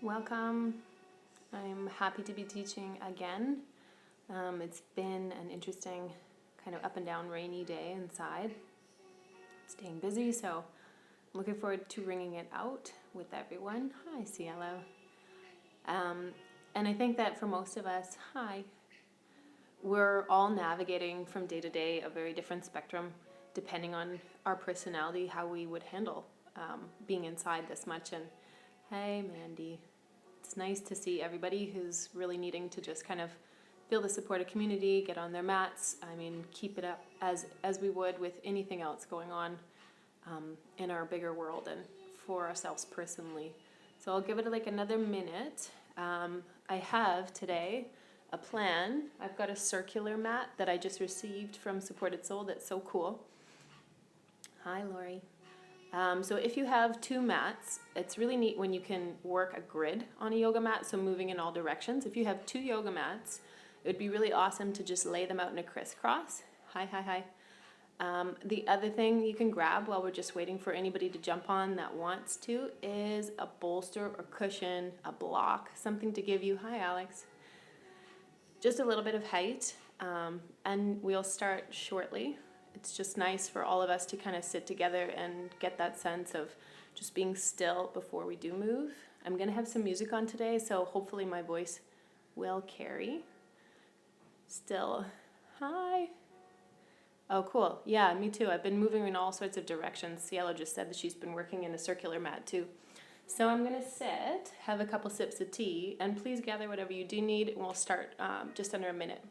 welcome. I'm happy to be teaching again. It's been an interesting kind of up and down rainy day inside. Staying busy, so I'm looking forward to ringing it out with everyone. Hi, Cielo. And I think that for most of us, we're all navigating from day to day a very different spectrum depending on our personality, how we would handle being inside this much. And hey, Mandy. It's nice to see everybody who's really needing to just kind of feel the supportive community, get on their mats. I mean, keep it up as we would with anything else going on in our bigger world and for ourselves personally. So I'll give it like another minute. I have today a plan. I've got a circular mat that I just received from Supported Soul that's so cool. Hi, Lori. So if you have two mats, it's really neat when you can work a grid on a yoga mat, so moving in all directions. If you have two yoga mats, it would be really awesome to just lay them out in a crisscross. Hi. The other thing you can grab while we're just waiting for anybody to jump on that wants to is a bolster or cushion, a block, something to give you, hi Alex, just a little bit of height, and we'll start shortly. It's just nice for all of us to kind of sit together and get that sense of just being still before we do move. I'm going to have some music on today, so hopefully my voice will carry. Still, hi. Oh, cool. Yeah, me too. I've been moving in all sorts of directions. Cielo just said that she's been working in a circular mat too. So I'm going to sit, have a couple sips of tea, and please gather whatever you do need, and we'll start just under a minute.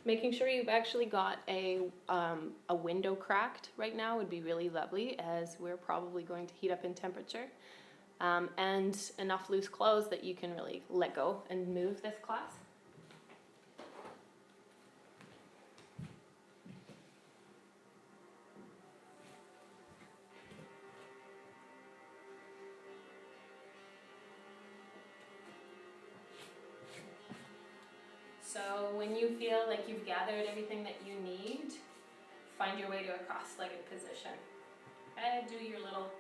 Making sure you've actually got a window cracked right now would be really lovely, as we're probably going to heat up in temperature. And enough loose clothes that you can really let go and move this class. So when you feel like you've gathered everything that you need, find your way to a cross-legged position. And do your little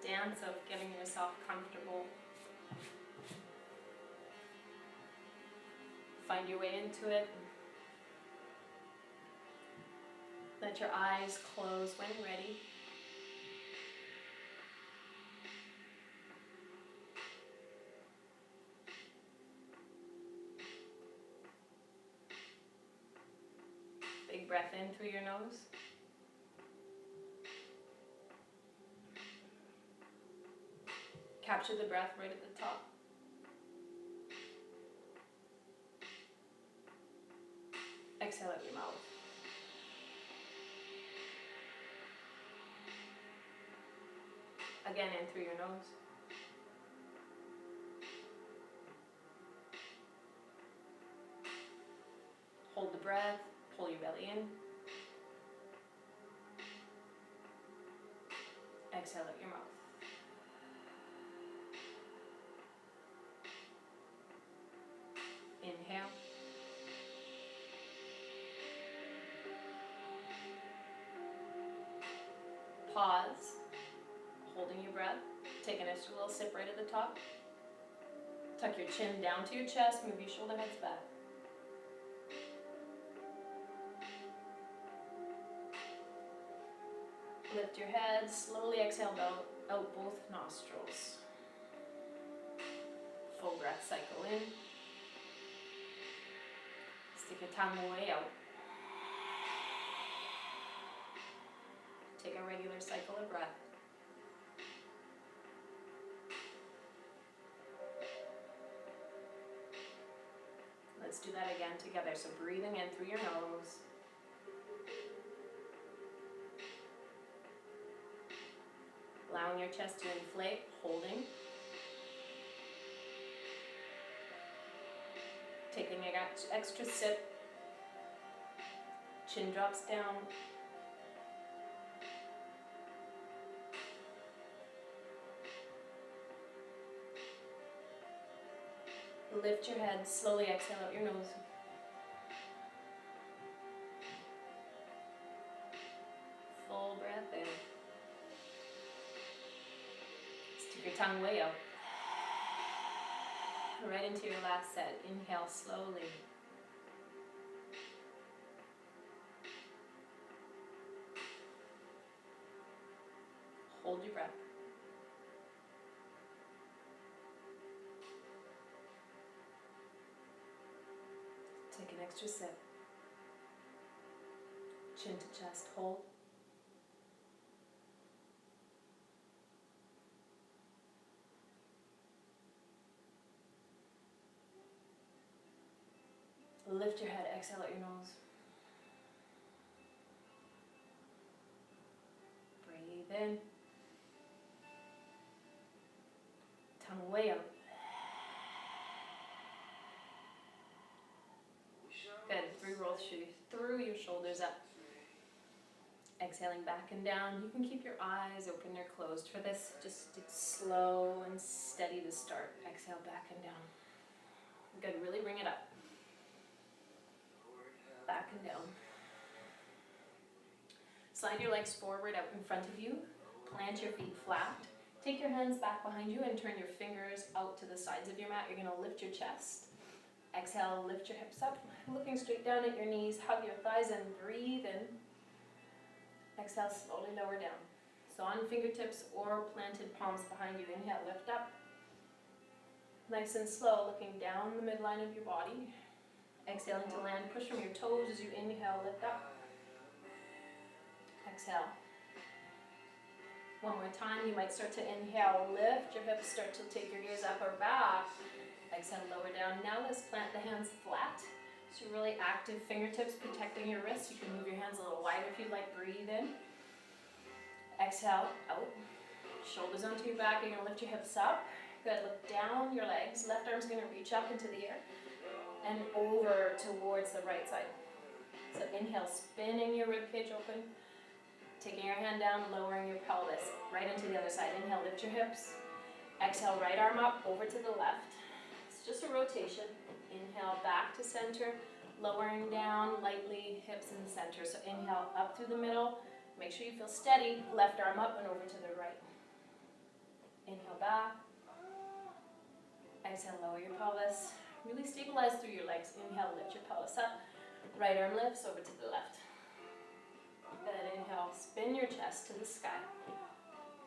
dance of getting yourself comfortable. Find your way into it. Let your eyes close when ready. Big breath in through your nose. Capture the breath right at the top. Exhale out your mouth. Again, in through your nose. Hold the breath, pull your belly in. Exhale out your mouth. Inhale. Pause, holding your breath, taking a little sip right at the top. Tuck your chin down to your chest, move your shoulder heads back. Lift your head, slowly exhale out both nostrils. Full breath cycle in. Stick your tongue way out. Take a regular cycle of breath. Let's do that again together. So breathing in through your nose. Allowing your chest to inflate, holding. Taking an extra sip. Chin drops down. Lift your head, slowly exhale out your nose. Full breath in. Stick your tongue way out. Right into your last set. Inhale slowly. Hold your breath. Take an extra sip. Chin to chest, hold. Lift your head, exhale out your nose. Breathe in. Tongue way out. Good. Roll through your shoulders up. Exhaling back and down. You can keep your eyes open or closed for this. Just slow and steady to start. Exhale back and down. Good. Really bring it up. Back and down. Slide your legs forward out in front of you. Plant your feet flat. Take your hands back behind you and turn your fingers out to the sides of your mat. You're going to lift your chest. Exhale, lift your hips up. Looking straight down at your knees. Hug your thighs and breathe in. Exhale, slowly lower down. So on fingertips or planted palms behind you. Inhale, lift up. Nice and slow, looking down the midline of your body. Exhaling to land. Push from your toes as you inhale, lift up. Exhale. One more time, you might start to inhale, lift your hips, start to take your gaze up or back. Exhale, lower down. Now let's plant the hands flat. So really active fingertips protecting your wrists. You can move your hands a little wider if you'd like. Breathe in. Exhale, out. Shoulders onto your back. You're going to lift your hips up. Good. Look down your legs. Left arm's going to reach up into the air and over towards the right side. So inhale, spinning your ribcage open. Taking your hand down, lowering your pelvis right into the other side. Inhale, lift your hips. Exhale, right arm up, over to the left. It's just a rotation. Inhale, back to center, lowering down lightly, hips in the center. So inhale, up through the middle. Make sure you feel steady. Left arm up and over to the right. Inhale, back. Exhale, lower your pelvis. Really stabilize through your legs. Inhale, lift your pelvis up. Right arm lifts over to the left. Good. Inhale, spin your chest to the sky.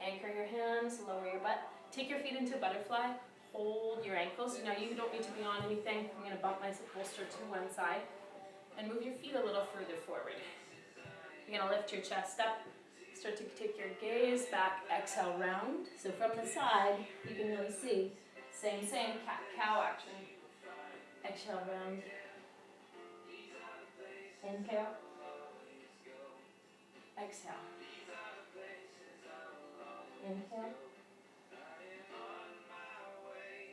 Anchor your hands, lower your butt. Take your feet into butterfly. Hold your ankles. Now you don't need to be on anything. I'm going to bump my bolster to one side. And move your feet a little further forward. You're going to lift your chest up. Start to take your gaze back. Exhale, round. So from the side, you can really see. Same, cat-cow action. Exhale, round. Inhale. Exhale. Inhale.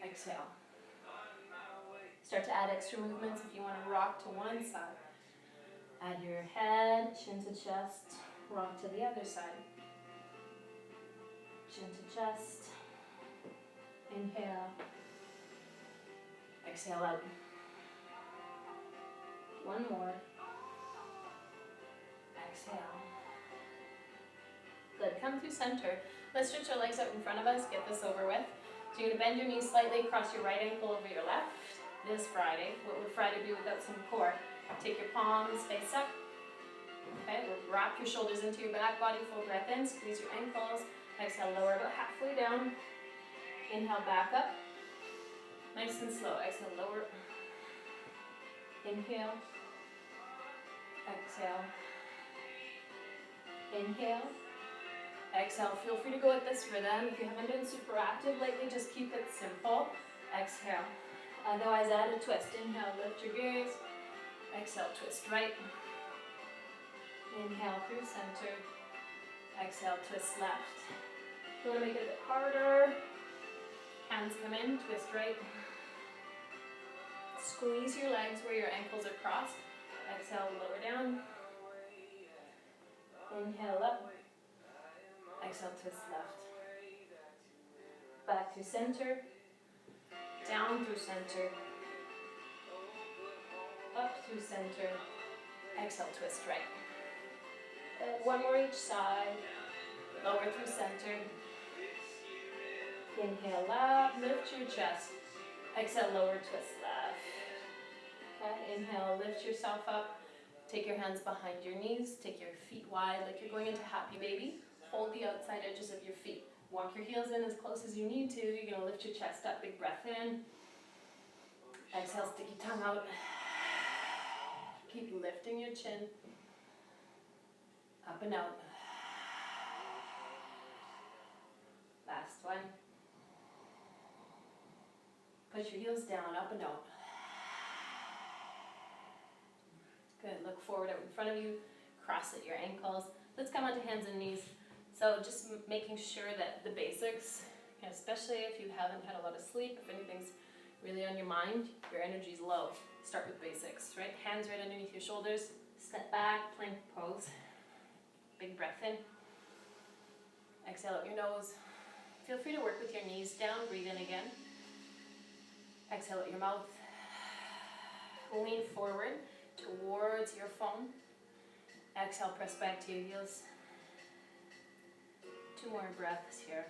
Exhale. Start to add extra movements if you want to rock to one side. Add your head, chin to chest, rock to the other side. Chin to chest. Inhale. Exhale out. One more. Exhale. Good. Come through center. Let's stretch our legs out in front of us. Get this over with. So you're going to bend your knees slightly, cross your right ankle over your left. It is Friday. What would Friday be without some core? Take your palms face up. Okay, wrap your shoulders into your back body. Full breath in. Squeeze your ankles. Exhale, lower about halfway down. Inhale, back up. Nice and slow. Exhale, lower. Inhale. Exhale. Inhale. Exhale. Feel free to go at this rhythm. If you haven't been super active lately, just keep it simple. Exhale. Otherwise, add a twist. Inhale, lift your gaze. Exhale, twist right. Inhale through center. Exhale, twist left. You want to make it a bit harder. Hands come in, twist right. Squeeze your legs where your ankles are crossed. Exhale, lower down. Inhale up. Exhale, twist left. Back to center. Down through center. Up through center. Exhale, twist right. One more each side. Lower through center. Inhale up, lift your chest. Exhale, lower, twist left. Okay, inhale, lift yourself up. Take your hands behind your knees. Take your feet wide like you're going into happy baby. Hold the outside edges of your feet. Walk your heels in as close as you need to. You're going to lift your chest up, big breath in. Exhale, stick your tongue out. Keep lifting your chin. Up and out. Last one. Push your heels down, up and out. Good, look forward out in front of you. Cross at your ankles. Let's come onto hands and knees. So just making sure that the basics, especially if you haven't had a lot of sleep, if anything's really on your mind, your energy's low. Start with basics, right? Hands right underneath your shoulders. Step back, plank pose. Big breath in. Exhale out your nose. Feel free to work with your knees down. Breathe in again. Exhale out your mouth. Lean forward towards your phone. Exhale, press back to your heels. 2 more breaths here.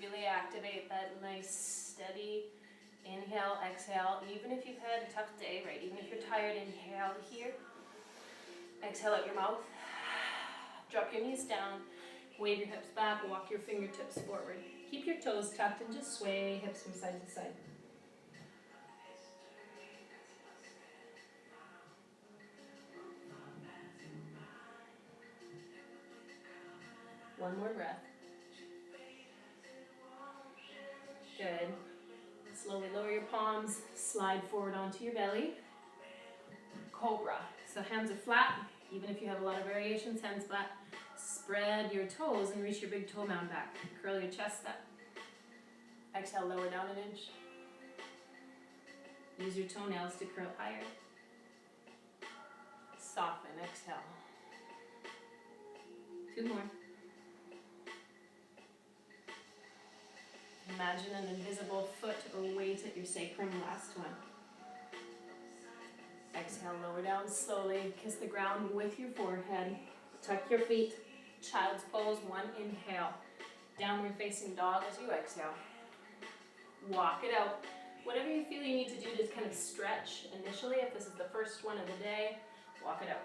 Really activate that nice, steady inhale, exhale. Even if you've had a tough day, right? Even if you're tired, inhale here. Exhale out your mouth. Drop your knees down. Wave your hips back. Walk your fingertips forward. Keep your toes tucked and just sway hips from side to side. One more breath. Good. Slowly lower your palms, slide forward onto your belly. Cobra. So hands are flat, even if you have a lot of variations, hands flat. Spread your toes and reach your big toe mound back. Curl your chest up. Exhale, lower down an inch. Use your toenails to curl higher. Soften, exhale. 2 more. Imagine an invisible foot or weight at your sacrum. Last one. Exhale, lower down slowly. Kiss the ground with your forehead. Tuck your feet. Child's pose. 1 inhale. Downward facing dog as you exhale. Walk it out. Whatever you feel you need to do to kind of stretch initially, if this is the first one of the day, walk it out.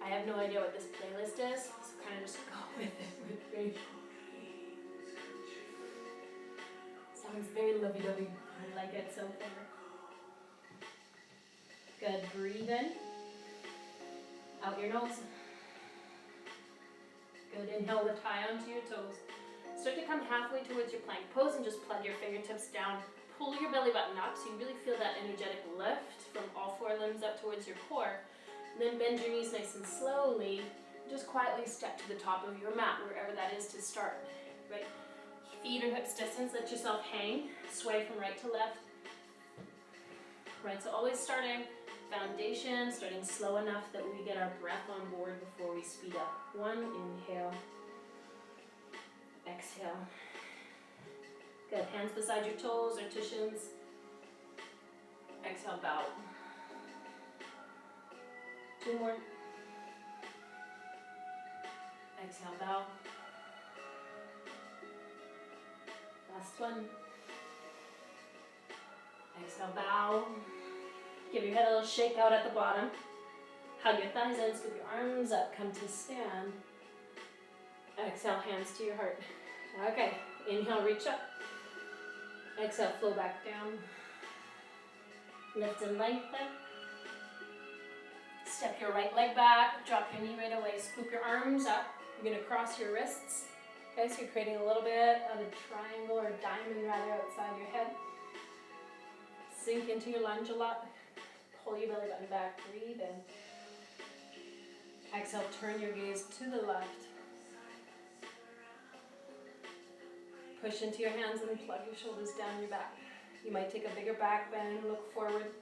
I have no idea what this playlist is, so kind of just go with it with me. Sounds very lovey-dovey. I like it so far. Good, breathe in. Out your nose. Good, inhale, lift high onto your toes. Start to come halfway towards your plank pose and just plug your fingertips down. Pull your belly button up so you really feel that energetic lift from all 4 limbs up towards your core. Then bend your knees nice and slowly. Just quietly step to the top of your mat, wherever that is to start. Right? Feet or hips distance, let yourself hang. Sway from right to left. Right, so always starting foundation, starting slow enough that we get our breath on board before we speed up. 1, inhale. Exhale. Good, hands beside your toes or cushions. Exhale, bow. 2 more. Exhale, bow. Last one. Exhale, bow. Give your head a little shake out at the bottom. Hug your thighs in, scoop your arms up, come to stand. Exhale, hands to your heart. Okay, inhale, reach up. Exhale, flow back down. Lift and lengthen. Step your right leg back, drop your knee right away, scoop your arms up. You're going to cross your wrists. Okay, so you're creating a little bit of a triangle or diamond rather outside your head. Sink into your lunge a lot. Pull your belly button back, breathe in. Exhale, turn your gaze to the left. Push into your hands and then plug your shoulders down your back. You might take a bigger back bend, look forward.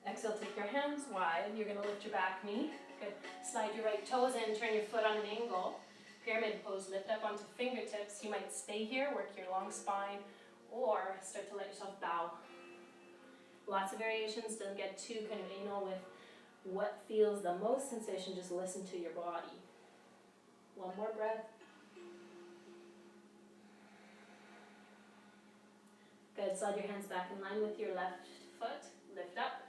Exhale, take your hands wide. You're going to lift your back knee. Good. Slide your right toes in, turn your foot on an angle. Pyramid pose, lift up onto fingertips. You might stay here, work your long spine, or start to let yourself bow. Lots of variations, don't get too kind of anal with what feels the most sensation, just listen to your body. One more breath. Good, slide your hands back in line with your left foot, lift up.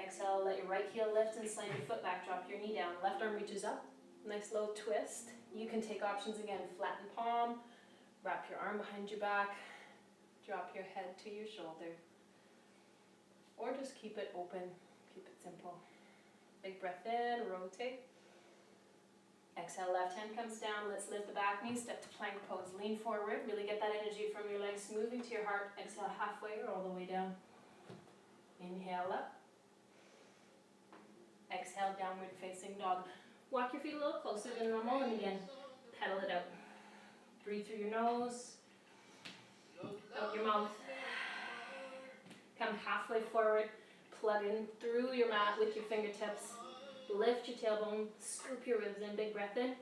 Exhale, let your right heel lift and slide your foot back, drop your knee down. Left arm reaches up, nice low twist. You can take options again, flatten palm, wrap your arm behind your back, drop your head to your shoulder. Or just keep it open, keep it simple. Big breath in, rotate. Exhale, left hand comes down. Let's lift the back knee, step to plank pose. Lean forward, really get that energy from your legs moving to your heart. Exhale, halfway or all the way down. Inhale up. Exhale, downward facing dog. Walk your feet a little closer than normal, and again, pedal it out. Breathe through your nose, out your mouth. Come halfway forward, plug in through your mat with your fingertips. Lift your tailbone, scoop your ribs in, big breath in.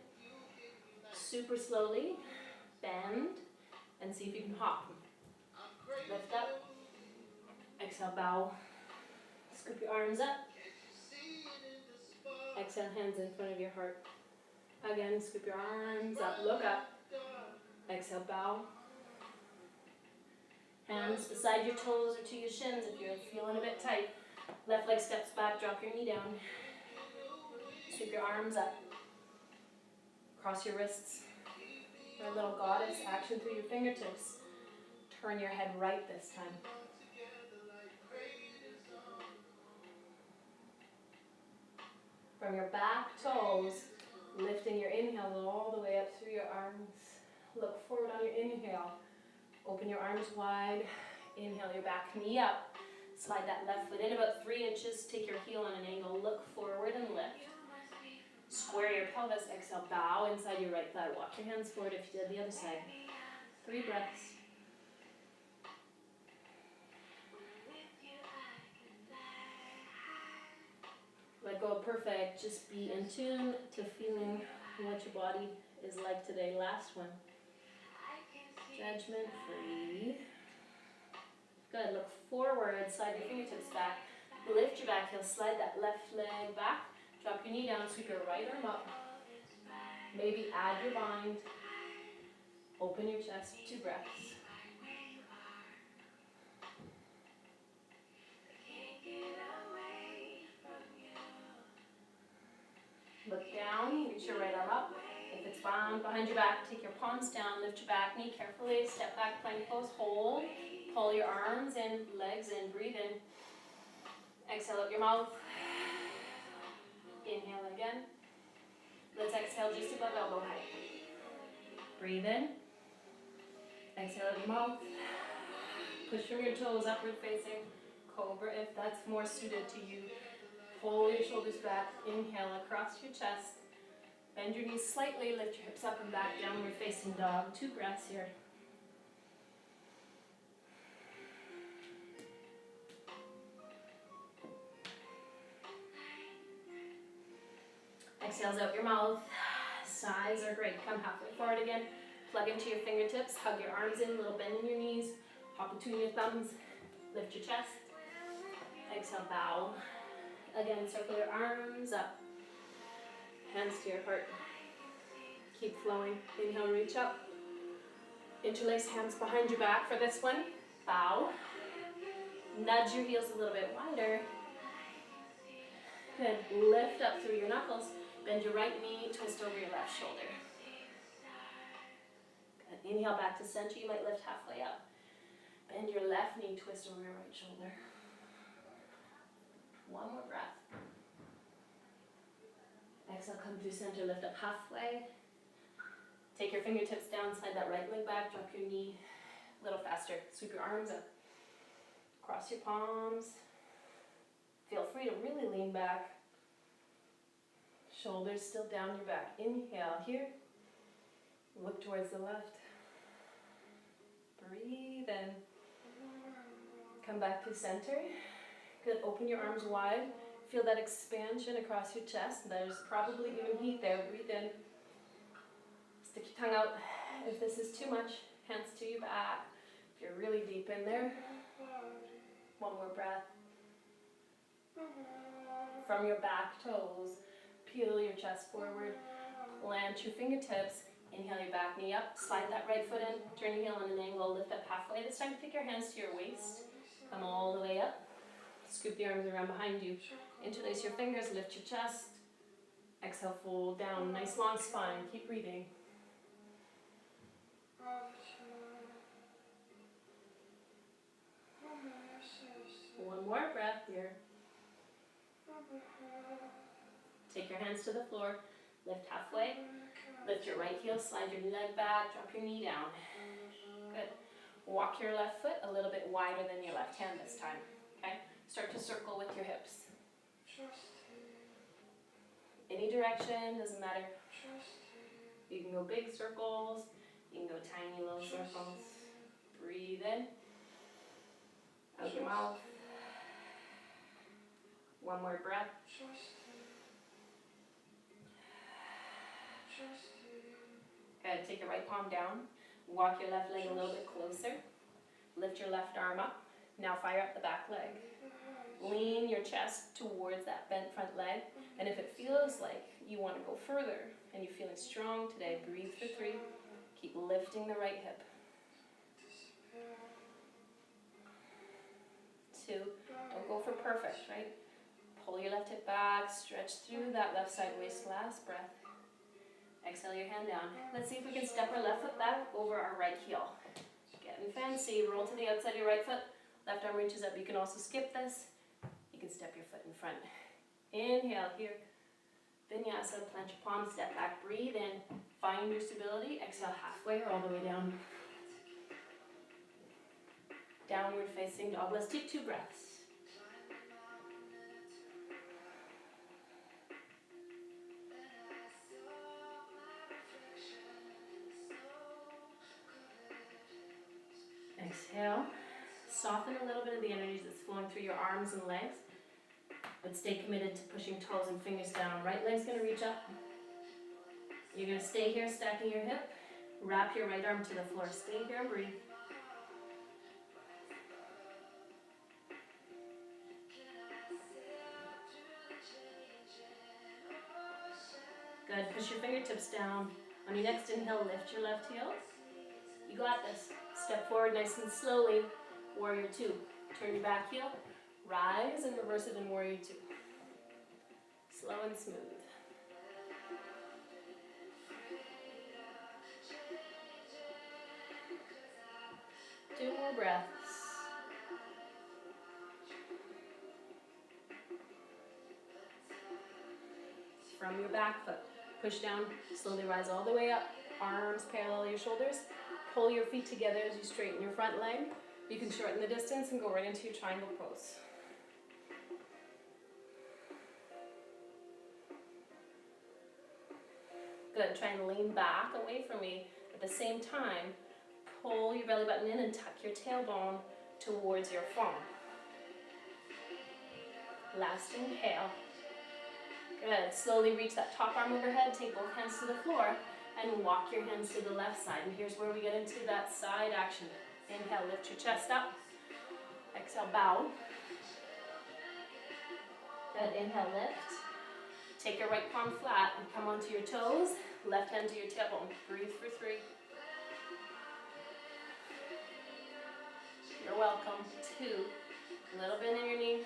Super slowly, bend, and see if you can hop. Lift up, exhale, bow. Scoop your arms up. Exhale, hands in front of your heart. Again, scoop your arms up, look up. Exhale, bow. Hands beside your toes or to your shins if you're feeling a bit tight. Left leg steps back, drop your knee down. Sweep your arms up. Cross your wrists. For a little goddess action through your fingertips. Turn your head right this time. From your back toes, lifting your inhale all the way up through your arms. Look forward on your inhale. Open your arms wide. Inhale your back knee up. Slide that left foot in about 3 inches. Take your heel on an angle. Look forward and lift. Square your pelvis. Exhale, bow inside your right thigh. Walk your hands forward if you did the other side. 3 breaths. Let go of perfect. Just be in tune to feeling what your body is like today. Last one. Judgment free. Good. Look forward. Slide your fingertips back. Lift your back heel. Slide that left leg back. Drop your knee down. Sweep your right arm up. Maybe add your bind. Open your chest. 2 breaths. Look down, reach your right arm up. If it's bound behind your back, take your palms down, lift your back knee carefully, step back, plank pose, hold. Pull your arms in, legs in, breathe in. Exhale out your mouth. Inhale again. Let's exhale just above elbow height. Breathe in. Exhale out your mouth. Push from your toes, upward facing. Cobra if that's more suited to you. Pull your shoulders back, inhale across your chest. Bend your knees slightly, lift your hips up and back, downward facing dog. 2 breaths here. Exhales out your mouth. Sighs are great. Come halfway forward again. Plug into your fingertips, hug your arms in, little bend in your knees. Hop between your thumbs, lift your chest. Exhale, bow. Again, circle your arms up. Hands to your heart. Keep flowing. Inhale, reach up. Interlace hands behind your back for this one. Bow. Nudge your heels a little bit wider. Good. Lift up through your knuckles. Bend your right knee, twist over your left shoulder. Good. Inhale back to center. You might lift halfway up. Bend your left knee, twist over your right shoulder. 1 more breath. Exhale, come through center, lift up halfway. Take your fingertips down, slide that right leg back, drop your knee a little faster. Sweep your arms up. Cross your palms. Feel free to really lean back. Shoulders still down your back. Inhale here. Look towards the left. Breathe in. Come back to center. Good, open your arms wide. Feel that expansion across your chest. There's probably even heat there. Breathe in. Stick your tongue out. If this is too much, hands to your back. If you're really deep in there, one more breath. From your back toes, peel your chest forward. Plant your fingertips. Inhale your back knee up. Slide that right foot in. Turn your heel on an angle. Lift up halfway. This time, take your hands to your waist. Come all the way up. Scoop the arms around behind you. Interlace your fingers. Lift your chest. Exhale, fold down. Nice long spine. Keep breathing. One more breath here. Take your hands to the floor. Lift halfway. Lift your right heel. Slide your leg back. Drop your knee down. Good. Walk your left foot a little bit wider than your left hand this time. Okay? Start to circle with your hips. Any direction, doesn't matter. You can go big circles. You can go tiny little circles. Breathe in. Out your mouth. One more breath. Good. Take your right palm down. Walk your left leg a little bit closer. Lift your left arm up. Now fire up the back leg. Lean your chest towards that bent front leg. And if it feels like you want to go further and you're feeling strong today, breathe for 3. Keep lifting the right hip. 2. Don't go for perfect, right? Pull your left hip back. Stretch through that left side waist. Last breath. Exhale your hand down. Let's see if we can step our left foot back over our right heel. Getting fancy. Roll to the outside of your right foot. Left arm reaches up. You can also skip this. You can step your foot in front. Inhale here. Vinyasa. Plant your palms. Step back. Breathe in. Find your stability. Exhale halfway or all the way down. Downward facing dog. Let's take 2 breaths. Exhale. Soften a little bit of the energy that's flowing through your arms and legs. But stay committed to pushing toes and fingers down. Right leg's going to reach up. You're going to stay here, stacking your hip. Wrap your right arm to the floor. Stay here and breathe. Good. Push your fingertips down. On your next inhale, lift your left heel. You got this. Step forward nice and slowly. Warrior 2. Turn your back heel. Rise and reverse it in Warrior 2. Slow and smooth. Two more breaths. From your back foot, push down, slowly rise all the way up. Arms parallel your shoulders. Pull your feet together as you straighten your front leg. You can shorten the distance and go right into your triangle pose. Good. Try and lean back away from me. At the same time, pull your belly button in and tuck your tailbone towards your form. Last inhale. Good. Slowly reach that top arm overhead. Take both hands to the floor and walk your hands to the left side. And here's where we get into that side action. Inhale, lift your chest up. Exhale, bow. Good. Inhale, lift. Take your right palm flat and come onto your toes. Left hand to your tailbone. Breathe for 3. You're welcome. 2. A little bend in your knee.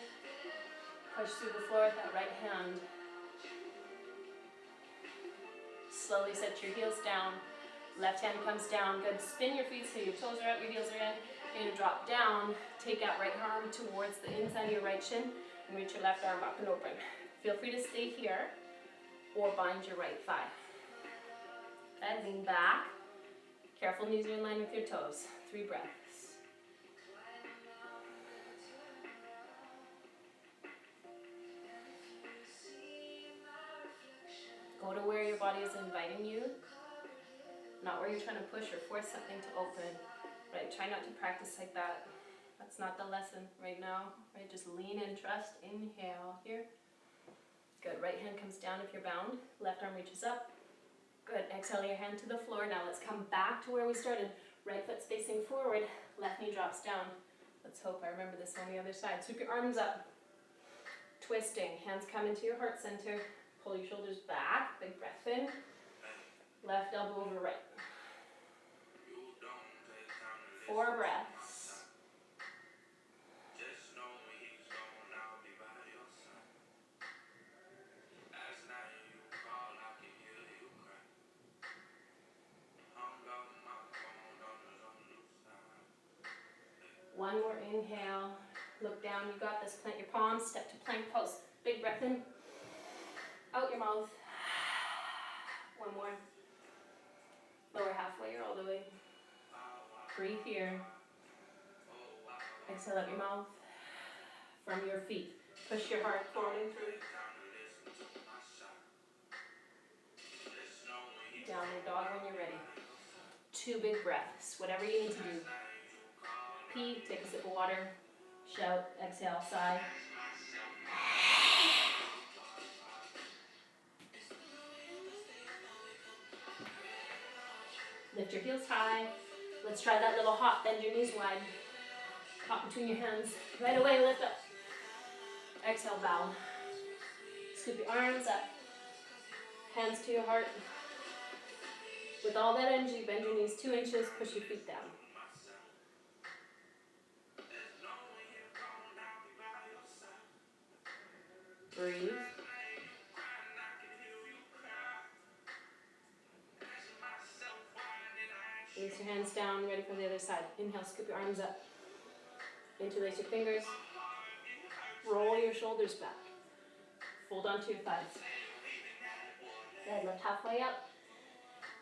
Push through the floor with that right hand. Slowly set your heels down. Left hand comes down. Good. Spin your feet so your toes are out, your heels are in. You're going to drop down. Take that right arm towards the inside of your right shin and reach your left arm up and open. Feel free to stay here or bind your right thigh. Okay, lean back. Careful knees are in line with your toes. 3 breaths. Go to where your body is inviting you, not where you're trying to push or force something to open. Right, try not to practice like that. That's not the lesson right now. Right, just lean in, trust, inhale here. Good, right hand comes down if you're bound. Left arm reaches up. Good, exhale your hand to the floor. Now let's come back to where we started. Right foot's facing forward, left knee drops down. Let's hope I remember this on the other side. Sweep your arms up. Twisting, hands come into your heart center. Pull your shoulders back, big breath in. Left elbow over right. 4 breaths. One more inhale. Look down, you got this. Plant your palms, step to plank pose. Big breath in. Out your mouth. One more. Lower halfway or all the way. Breathe here. Exhale out your mouth. From your feet. Push your heart forward and through. Downward dog when you're ready. 2 big breaths. Whatever you need to do. Pee, take a sip of water. Shout, exhale, sigh. Lift your heels high. Let's try that little hop. Bend your knees wide. Hop between your hands. Right away, lift up. Exhale, bow. Scoop your arms up. Hands to your heart. With all that energy, bend your knees 2 inches. Push your feet down. Breathe. Release your hands down, ready for the other side. Inhale, scoop your arms up. Interlace your fingers. Roll your shoulders back. Fold onto your thighs. Good, lift halfway up.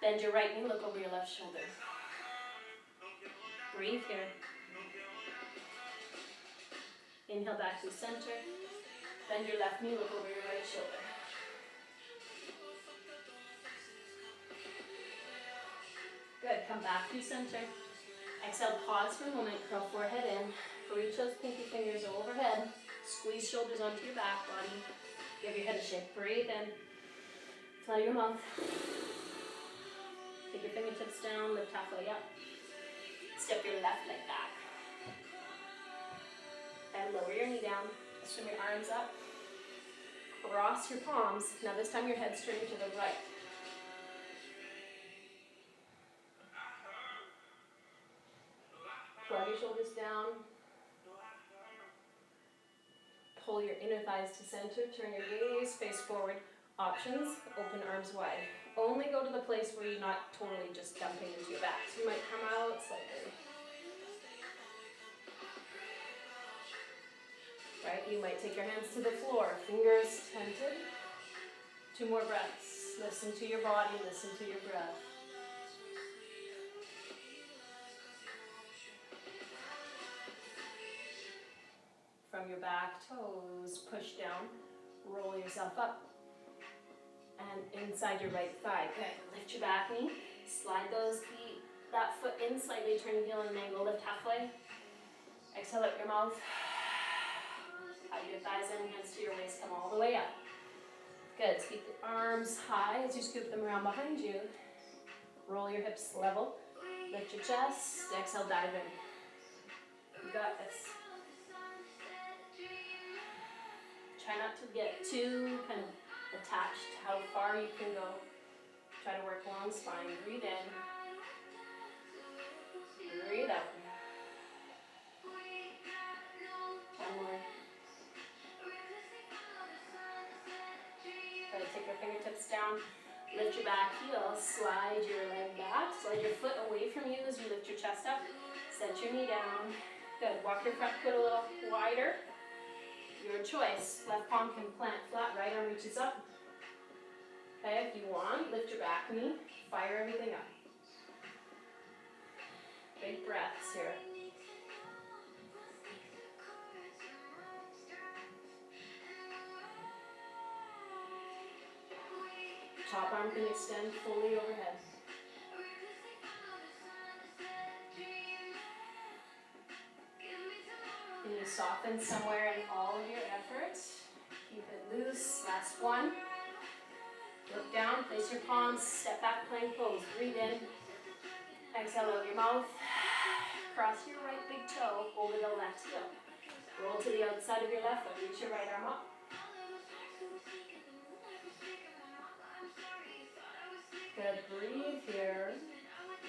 Bend your right knee, look over your left shoulder. Breathe here. Inhale back to center. Bend your left knee, look over your right shoulder. Good, come back to center. Exhale, pause for a moment, curl forehead in. Reach those pinky fingers overhead. Squeeze shoulders onto your back body. Give your head a shake. Breathe in. Fill your mouth. Take your fingertips down, lift halfway up. Step your left leg back. And lower your knee down. Swim your arms up. Cross your palms. Now this time your head's turning to the right. Plug your shoulders down. Pull your inner thighs to center. Turn your gaze, face forward. Options, open arms wide. Only go to the place where you're not totally just dumping into your back. So you might come out slightly. Right, you might take your hands to the floor, fingers tented. 2 more breaths. Listen to your body, listen to your breath. From your back toes, push down, roll yourself up, and inside your right thigh. Good, lift your back knee, slide those feet, that foot in slightly, turn your heel in an angle, lift halfway. Exhale out your mouth. Hug your thighs in, hands to your waist, come all the way up. Good, keep the arms high as you scoop them around behind you. Roll your hips level, lift your chest, exhale, dive in. You got this. Try not to get too kind of attached to how far you can go. Try to work along spine. Breathe in. Breathe out. One more. Try to take your fingertips down. Lift your back heel. Slide your leg back. Slide your foot away from you as you lift your chest up. Set your knee down. Good. Walk your front foot a little wider. Your choice. Left palm can plant flat, right arm reaches up. Okay, if you want, lift your back knee, fire everything up. Big breaths here. Top arm can extend fully overhead. soften somewhere in all of your efforts. Keep it loose. Last one. Look down, place your palms, step back, plank pose. Breathe in. Exhale out your mouth. Cross your right big toe over the left heel. Roll to the outside of your left foot. Reach your right arm up. Good. Breathe here.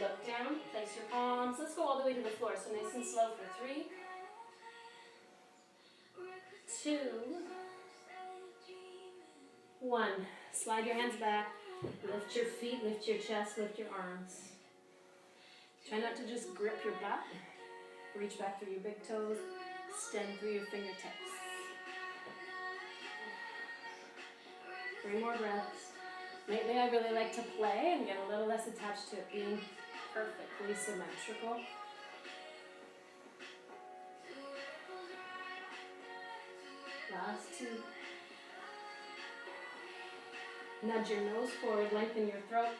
Look down. Place your palms. Let's go all the way to the floor. So nice and slow for 3, 2, 1. Slide your hands back. Lift your feet. Lift your chest. Lift your arms. Try not to just grip your butt. Reach back through your big toes. Extend through your fingertips. 3 more breaths. Lately I really like to play and get a little less attached to it being perfectly symmetrical. Last 2. Nudge your nose forward, lengthen your throat,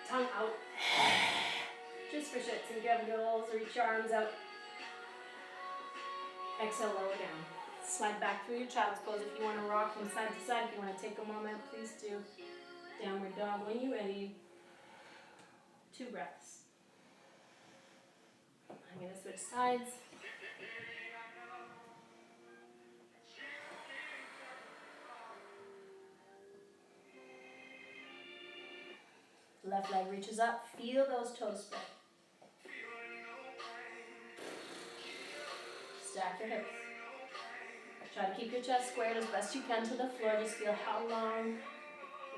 tongue out. Just for shits and giggles, reach your arms out. Exhale, lower down. Slide back through your child's pose if you want to rock from side to side. If you want to take a moment, please do. Downward dog when you're ready. 2 breaths. I'm going to switch sides. Left leg reaches up. Feel those toes spread. Stack your hips. Try to keep your chest squared as best you can to the floor. Just feel how long,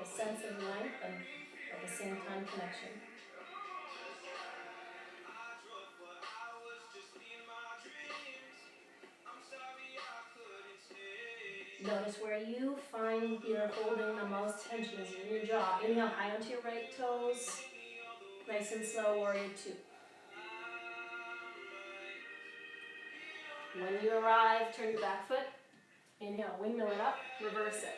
the sense of length and at the same time connection. Notice where you find you're holding the most tension is in your jaw. Inhale high onto your right toes. Nice and slow, warrior 2. When you arrive, turn your back foot. Inhale, windmill it up, reverse it.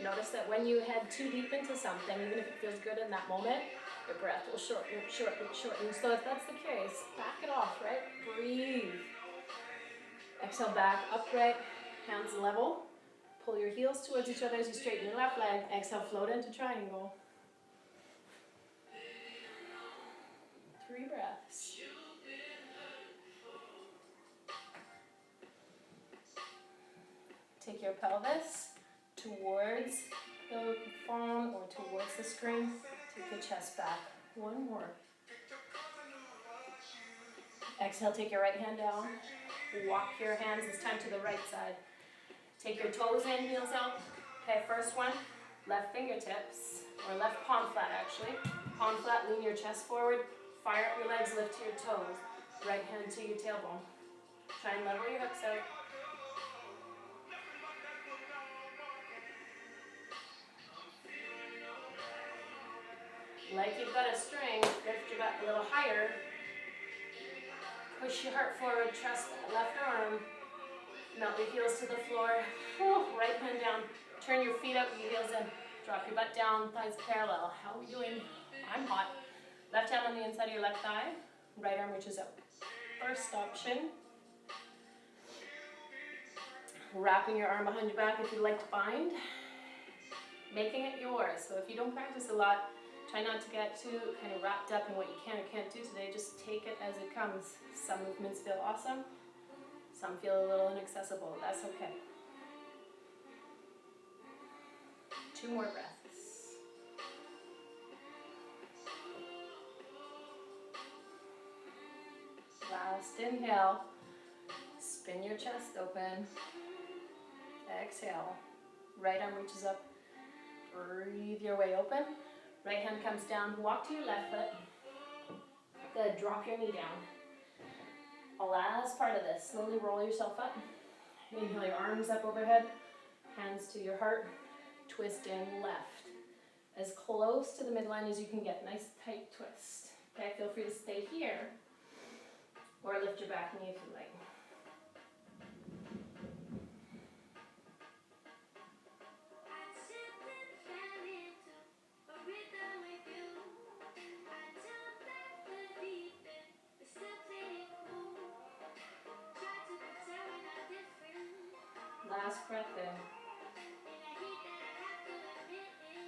Notice that when you head too deep into something, even if it feels good in that moment, your breath will shorten, shorten, shorten. So if that's the case, back it off, right? Breathe. Exhale back, upright, hands level. Pull your heels towards each other as you straighten your left leg. Exhale, float into triangle. 3 breaths. Take your pelvis towards the fawn or towards the screen. Take the chest back. 1 more. Exhale, take your right hand down. Walk your hands this time to the right side. Take your toes in, heels out. Okay, first one, left fingertips, or left palm flat actually. Palm flat, lean your chest forward. Fire up your legs, lift to your toes. Right hand to your tailbone. Try and level your hips out. Like you've got a string, lift your butt a little higher. Push your heart forward, trust that left arm. Melt your heels to the floor. Right hand down. Turn your feet up, your heels in. Drop your butt down, thighs parallel. How are we doing? I'm hot. Left hand on the inside of your left thigh. Right arm reaches out. First option. Wrapping your arm behind your back if you like to bind. Making it yours. So if you don't practice a lot, try not to get too kind of wrapped up in what you can or can't do today. Just take it as it comes. Some movements feel awesome. Some feel a little inaccessible. That's okay. 2 more breaths. Last inhale. Spin your chest open. Exhale. Right arm reaches up. Breathe your way open. Right hand comes down. Walk to your left foot. Good. Drop your knee down. Last part of this. Slowly roll yourself up. Inhale your arms up overhead. Hands to your heart. Twisting left. As close to the midline as you can get. Nice tight twist. Okay, feel free to stay here. Or lift your back knee if you like. Last breath in.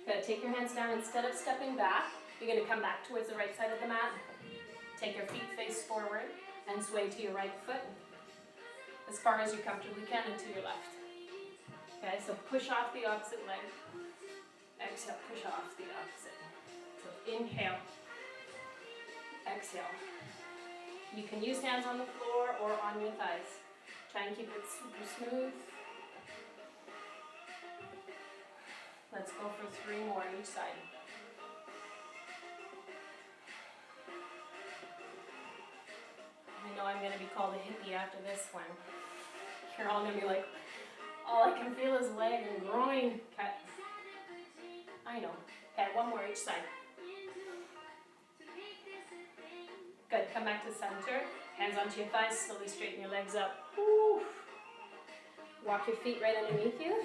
Good, take your hands down. Instead of stepping back, you're gonna come back towards the right side of the mat. Take your feet face forward and sway to your right foot as far as you comfortably can and to your left. Okay, so push off the opposite leg. Exhale, push off the opposite. So inhale, exhale. You can use hands on the floor or on your thighs. Try and keep it super smooth. Let's go for 3 more each side. I know I'm going to be called a hippie after this one. You're all going to be like, all I can feel is leg and groin. Okay. I know. Okay, 1 more each side. Good, come back to center. Hands onto your thighs, slowly straighten your legs up. Woo. Walk your feet right underneath you.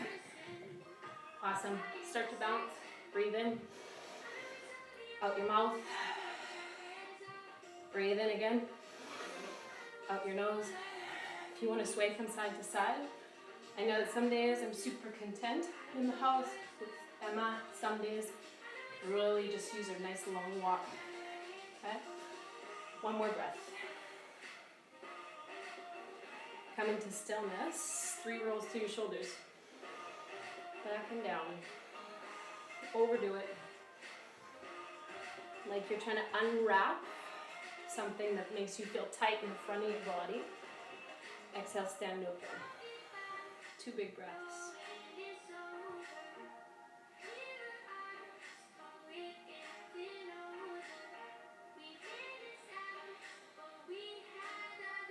Awesome. Start to bounce. Breathe in. Out your mouth. Breathe in again. Out your nose. If you want to sway from side to side. I know that some days I'm super content in the house with Emma. Some days really just use a nice long walk. Okay? 1 more breath. Come into stillness. 3 rolls through your shoulders. Back and down. Overdo it. Like you're trying to unwrap something that makes you feel tight in the front of your body. Exhale, stand open. 2 big breaths.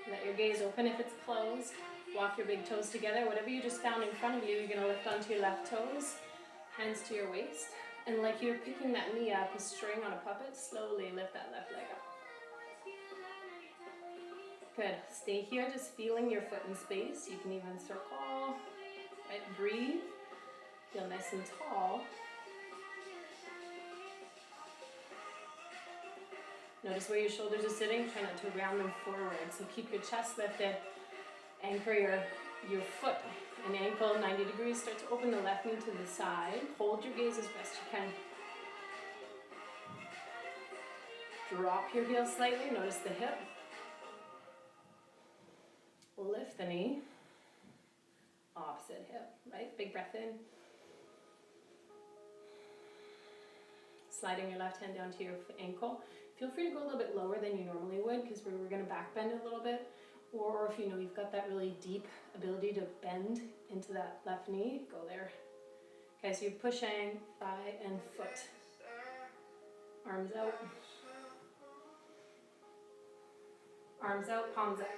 Let your gaze open if it's closed. Walk your big toes together. Whatever you just found in front of you, you're going to lift onto your left toes. Hands to your waist. And like you're picking that knee up, a string on a puppet, slowly lift that left leg up. Good. Stay here, just feeling your foot in space. You can even circle. Right? Breathe. Feel nice and tall. Notice where your shoulders are sitting. Try not to round them forward. So keep your chest lifted. Anchor your foot and ankle 90 degrees. Start to open the left knee to the side. Hold your gaze as best you can. Drop your heel slightly. Notice the hip. Lift the knee. Opposite hip, right? Big breath in. Sliding your left hand down to your ankle. Feel free to go a little bit lower than you normally would because we're going to back bend a little bit. Or if you know you've got that really deep ability to bend into that left knee, go there. Okay, so you're pushing thigh and foot. Arms out. Arms out, palms up.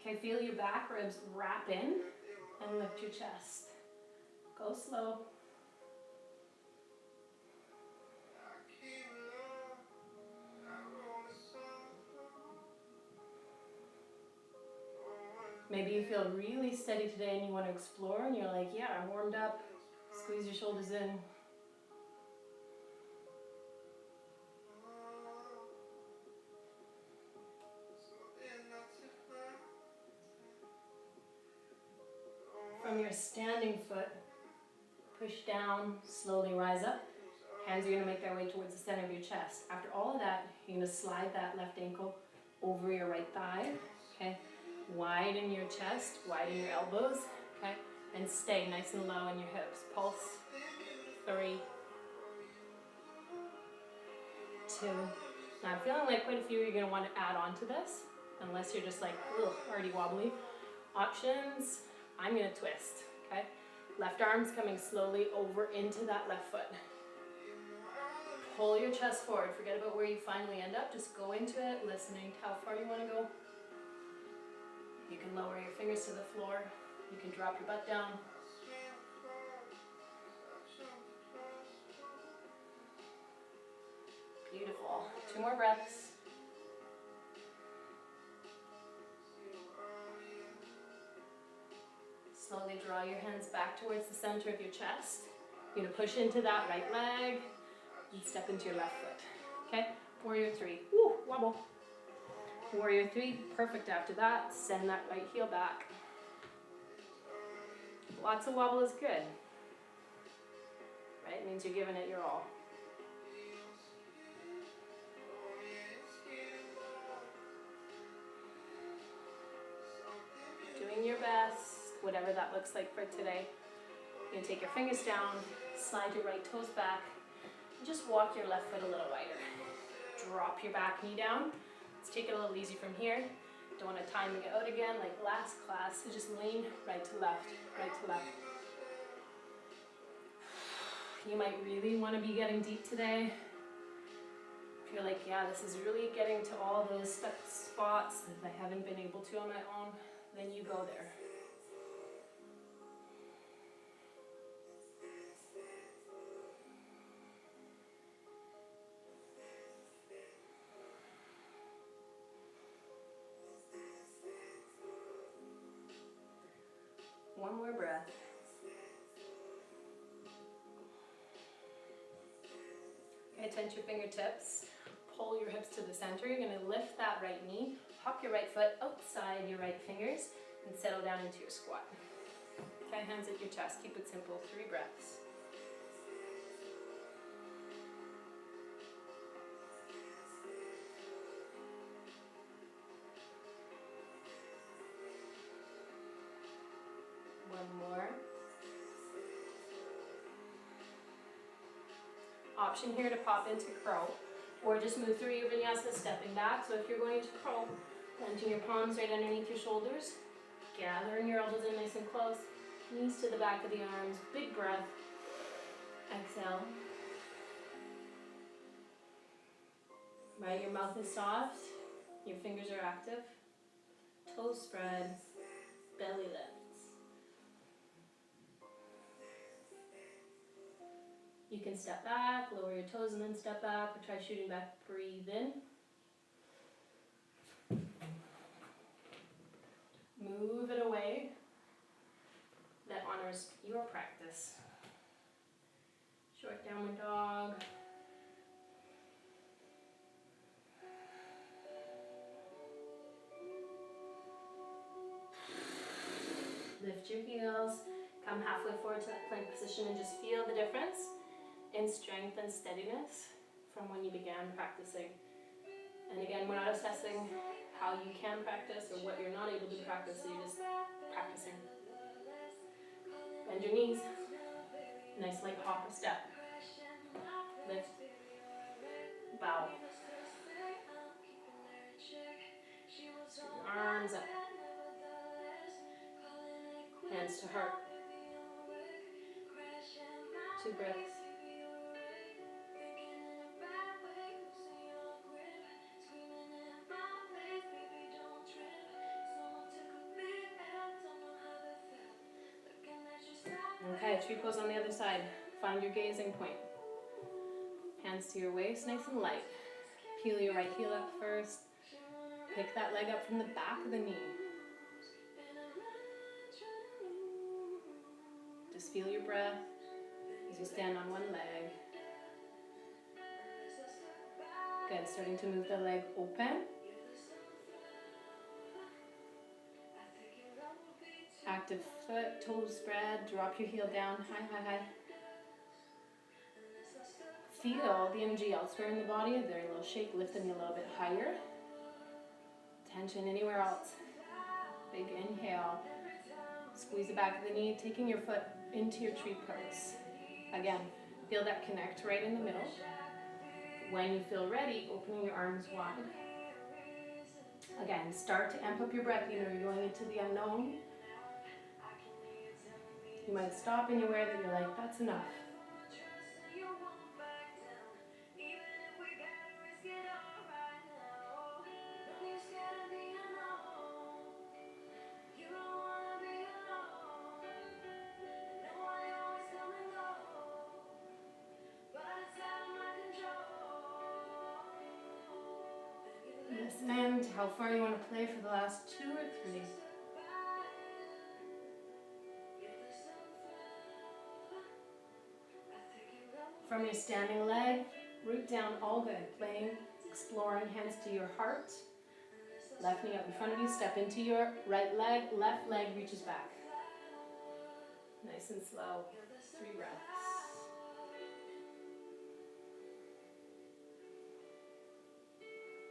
Okay, feel your back ribs wrap in and lift your chest. Go slow. Maybe you feel really steady today and you want to explore and you're like, yeah, I'm warmed up. Squeeze your shoulders in. From your standing foot, push down, slowly rise up. Hands are going to make their way towards the center of your chest. After all of that, you're going to slide that left ankle over your right thigh. Okay. Widen your chest, widen your elbows, okay? And stay nice and low in your hips. Pulse. 3, 2. Now I'm feeling like quite a few you're going to want to add on to this, unless you're just like, ugh, already wobbly. Options, I'm going to twist, okay? Left arm's coming slowly over into that left foot. Pull your chest forward. Forget about where you finally end up. Just go into it, listening to how far you want to go. You can lower your fingers to the floor. You can drop your butt down. Beautiful. 2 more breaths. Slowly draw your hands back towards the center of your chest. You're going to push into that right leg and step into your left foot. Okay? Warrior 3. Woo, wobble. Warrior 3, perfect after that. Send that right heel back. Lots of wobble is good. Right? It means you're giving it your all. Doing your best, whatever that looks like for today. You're going to take your fingers down, slide your right toes back, and just walk your left foot a little wider. Drop your back knee down. Let's take it a little easy from here. Don't want to time it out again like last class. So just lean right to left, right to left. You might really want to be getting deep today. If you're like, yeah, this is really getting to all those stuck spots that I haven't been able to on my own, then you go there. One more breath. Okay, tense your fingertips. Pull your hips to the center. You're going to lift that right knee. Hop your right foot outside your right fingers and settle down into your squat. Okay, hands at your chest. Keep it simple. 3 breaths. One more. Option here to pop into crow, or just move through your vinyasa stepping back. So if you're going to crow, planting your palms right underneath your shoulders, gathering your elbows in nice and close, knees to the back of the arms, big breath, exhale. Right, your mouth is soft, your fingers are active, toes spread, belly lifts. You can step back, lower your toes and then step back, or try shooting back, breathe in. Move it away. That honors your practice. Short downward dog. Lift your heels. Come halfway forward to that plank position and just feel the difference in strength and steadiness from when you began practicing. And again, we're not assessing how you can practice or what you're not able to practice, so you're just practicing. Bend your knees. Nice light hop or step. Lift. Bow. Your arms up. Hands to heart. 2 breaths. Okay, tree pose on the other side. Find your gazing point. Hands to your waist, nice and light. Peel your right heel up first. Pick that leg up from the back of the knee. Just feel your breath as you stand on one leg. Good, starting to move the leg open. Active foot, toes spread, drop your heel down, high, high, high. Feel the energy elsewhere in the body, a very little shake, lift the knee a little bit higher. Tension anywhere else. Big inhale. Squeeze the back of the knee, taking your foot into your tree pose. Again, feel that connect right in the middle. When you feel ready, opening your arms wide. Again, start to amp up your breath. You know you're going into the unknown. You might stop and you're aware that you're like, that's enough. Listen to how far you want to play for the last 2 or 3. From your standing leg, root down, all good. Playing, exploring, hands to your heart. Left knee up in front of you, step into your right leg, left leg reaches back. Nice and slow. 3 breaths.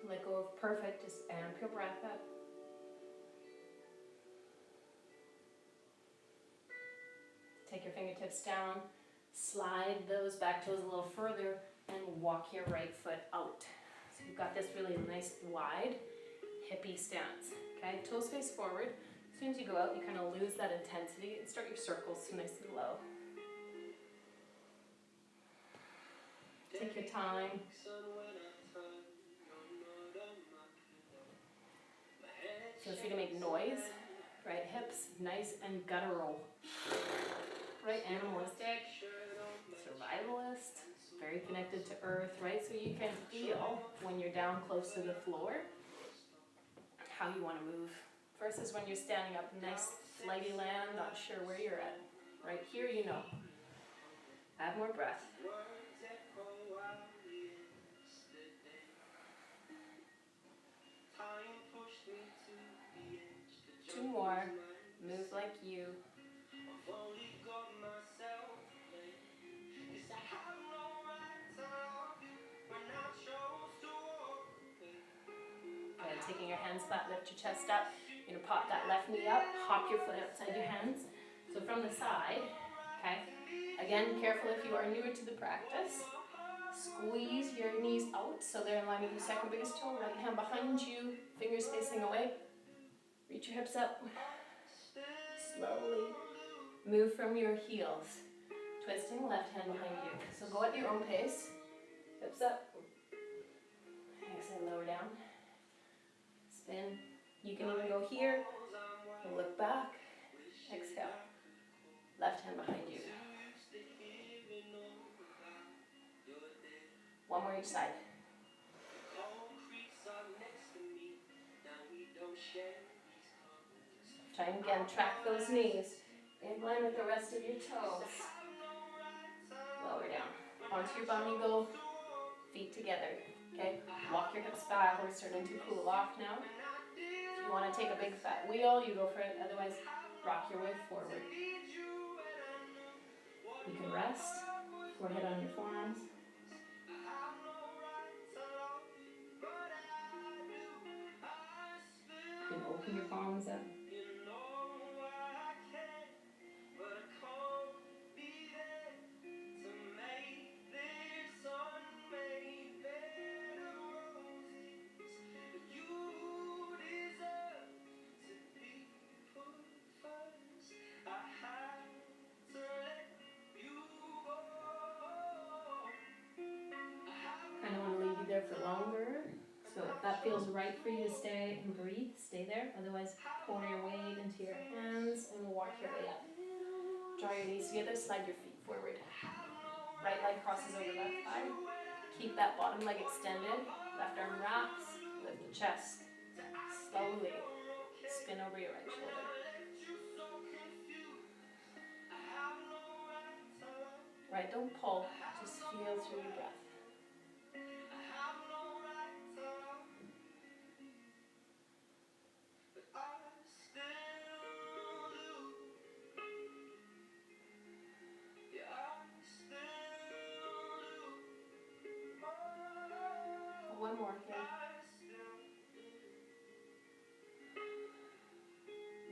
Let go of perfect, just amp your breath up. Take your fingertips down, slide those back toes a little further, and walk your right foot out. So you've got this really nice wide hippie stance. Okay, toes face forward. As soon as you go out, you kind of lose that intensity and start your circles nice and low. Take your time. Feel free to make noise. Right hips, nice and guttural. Right, animalistic, survivalist, very connected to earth, right? So you can feel when you're down close to the floor how you want to move versus when you're standing up, nice flighty land, not sure where you're at. Right here, you know. Add more breath. 2 more. Move like you. Good. Taking your hands flat, lift your chest up. You're gonna pop that left knee up, hop your foot outside your hands. So from the side, okay? Again, careful if you are newer to the practice. Squeeze your knees out so they're in line with your second biggest toe. Right hand behind you, fingers facing away. Reach your hips up. Slowly move from your heels. Twisting left hand behind you. So go at your own pace. Hips up. Exhale, lower down. Spin. You can even go here. Look back. Exhale. Left hand behind you. One more each side. Try and again, track those knees. In line with the rest of your toes. Lower down. Onto your bum you go. Feet together. Okay? Walk your hips back. We're starting to cool off now. If you want to take a big fat wheel, you go for it. Otherwise, rock your way forward. You can rest. Forehead on your forearms. You can open your palms up. Kind of want to leave you there for longer. So if that feels right for you to stay and breathe, stay there. Otherwise, pour your weight into your hands and walk your way up. Draw your knees together, slide your feet forward. Right leg crosses over left thigh. Keep that bottom leg extended. Left arm wraps, lift the chest. Slowly spin over your right shoulder. Right, don't pull, just feel through your breath. One more here.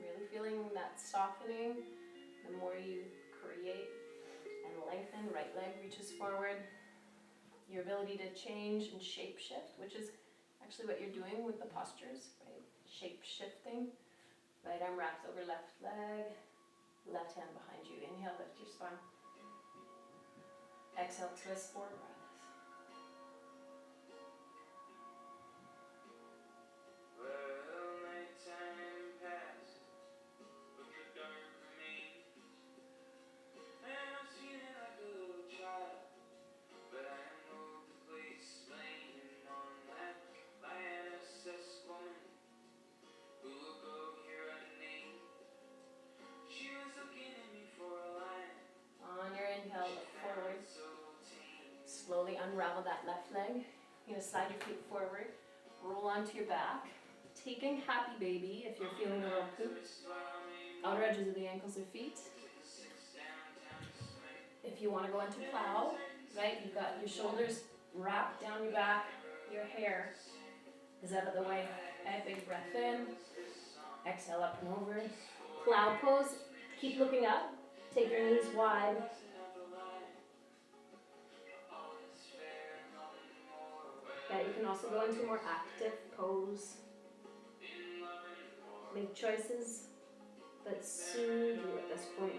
Really feeling that softening. The more you create and lengthen, right leg reaches forward. Your ability to change and shape shift, which is actually what you're doing with the postures, right? Shape shifting. Right arm wraps over left leg. Left hand behind you. Inhale, lift your spine. Exhale, twist 4 breaths. Slowly unravel that left leg. You're going to slide your feet forward, roll onto your back. Taking happy baby if you're feeling a little poop. Outer edges of the ankles or feet. If you want to go into plow, right, you've got your shoulders wrapped down your back, your hair is out of the way. Okay, big breath in, exhale up and over. Plow pose, keep looking up, take your knees wide. Okay, you can also go into a more active pose. Make choices that soothe you at this point.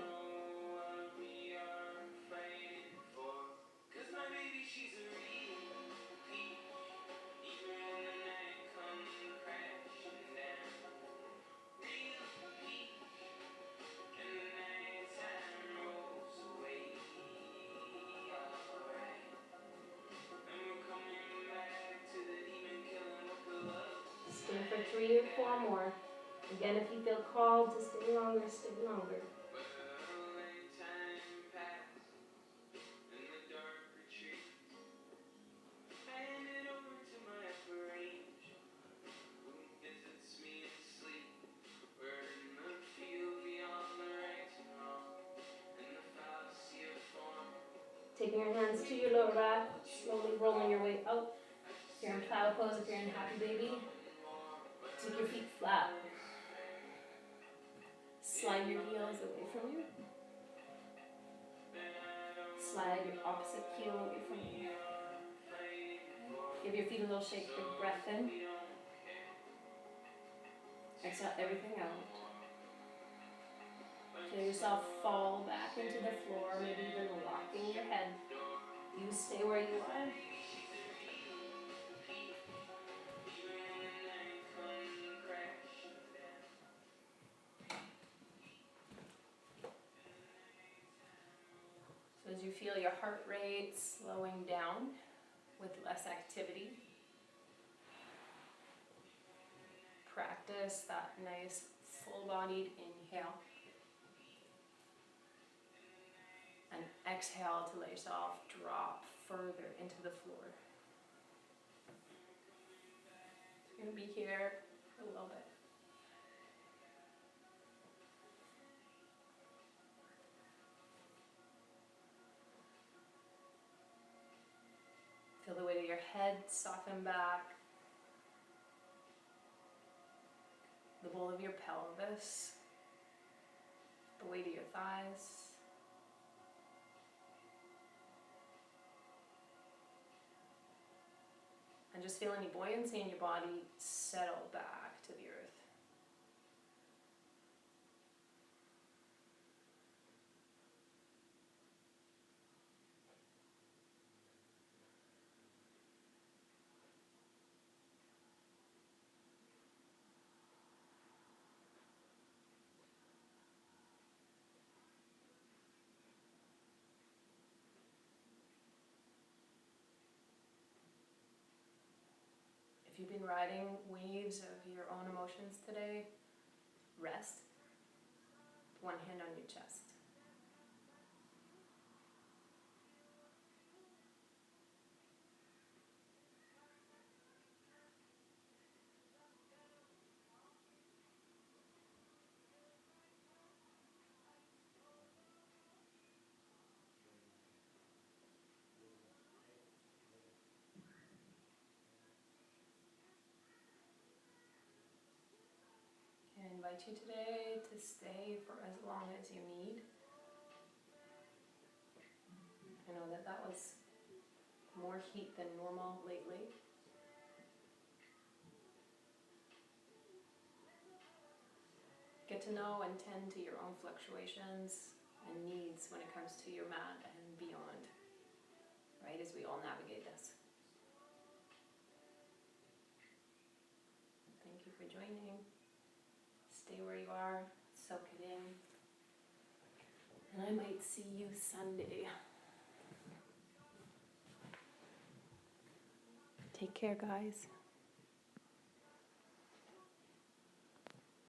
Stay for 3 or 4 more. Again, if you feel called to stay longer, stay longer. Taking your hands to your lower back, slowly rolling your way out. If you're in plow pose, if you're in happy baby, take your feet flat. Slide your heels away from you. Slide your opposite heel away from you. Give your feet a little shake, big breath in. Exhale everything out. Feel yourself fall back into the floor, maybe even rocking your head. You stay where you are. So as you feel your heart rate slowing down with less activity, practice that nice full-bodied inhale. And exhale to let yourself drop further into the floor. You're going to be here for a little bit. Feel the weight of your head soften back. The bowl of your pelvis. The weight of your thighs. And just feel any buoyancy in your body settle back to the earth. If you've been riding waves of your own emotions today, rest. One hand on your chest. I invite you today to stay for as long as you need. I know that was more heat than normal lately. Get to know and tend to your own fluctuations and needs when it comes to your mat and beyond, right, as we all navigate this. Thank you for joining. Stay where you are, soak it in, and I might see you Sunday. Take care, guys.